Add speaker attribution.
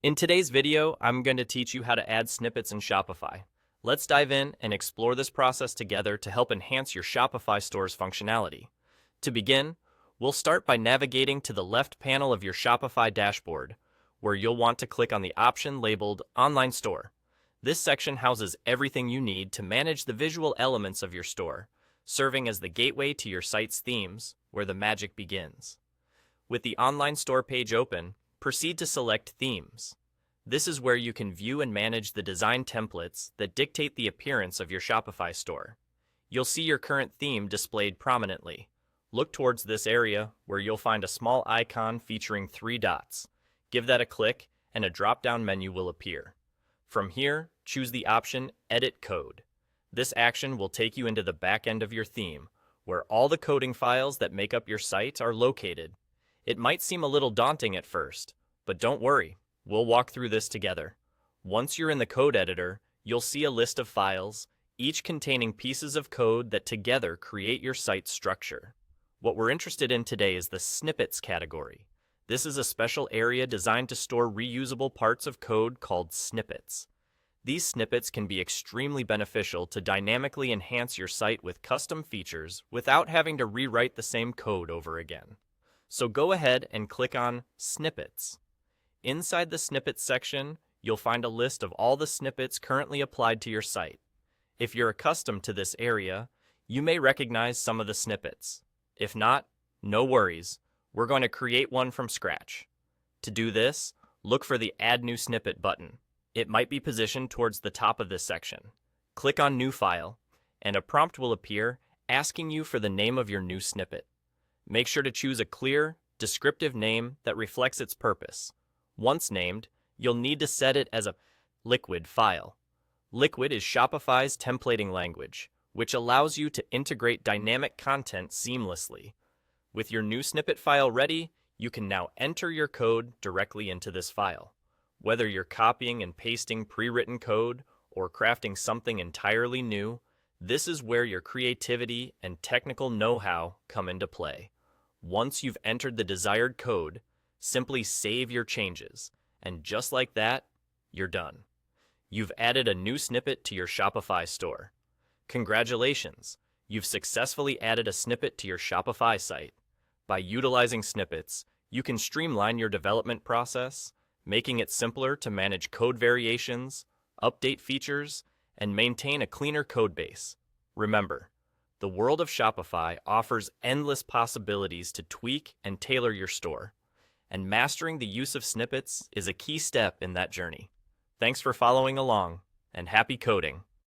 Speaker 1: In today's video, I'm going to teach you how to add snippets in Shopify. Let's dive in and explore this process together to help enhance your Shopify store's functionality. To begin, we'll start by navigating to the left panel of your Shopify dashboard, where you'll want to click on the option labeled Online Store. This section houses everything you need to manage the visual elements of your store, serving as the gateway to your site's themes, where the magic begins. With the online store page open, proceed to select Themes. This is where you can view and manage the design templates that dictate the appearance of your Shopify store. You'll see your current theme displayed prominently. Look towards this area where you'll find a small icon featuring 3 dots. Give that a click and a drop-down menu will appear. From here, choose the option Edit Code. This action will take you into the back end of your theme, where all the coding files that make up your site are located. It might seem a little daunting at first, but don't worry, we'll walk through this together. Once you're in the code editor, you'll see a list of files, each containing pieces of code that together create your site's structure. What we're interested in today is the Snippets category. This is a special area designed to store reusable parts of code called snippets. These snippets can be extremely beneficial to dynamically enhance your site with custom features without having to rewrite the same code over again. So go ahead and click on Snippets. Inside the Snippets section, you'll find a list of all the snippets currently applied to your site. If you're accustomed to this area, you may recognize some of the snippets. If not, no worries. We're going to create one from scratch. To do this, look for the Add New Snippet button. It might be positioned towards the top of this section. Click on New File, and a prompt will appear asking you for the name of your new snippet. Make sure to choose a clear, descriptive name that reflects its purpose. Once named, you'll need to set it as a liquid file. Liquid is Shopify's templating language, which allows you to integrate dynamic content seamlessly. With your new snippet file ready, you can now enter your code directly into this file. Whether you're copying and pasting pre-written code or crafting something entirely new, this is where your creativity and technical know-how come into play. Once you've entered the desired code, simply save your changes, and just like that, you're done. You've added a new snippet to your Shopify store. Congratulations! You've successfully added a snippet to your Shopify site. By utilizing snippets, you can streamline your development process, making it simpler to manage code variations, update features, and maintain a cleaner code base. Remember, the world of Shopify offers endless possibilities to tweak and tailor your store, and mastering the use of snippets is a key step in that journey. Thanks for following along, and happy coding!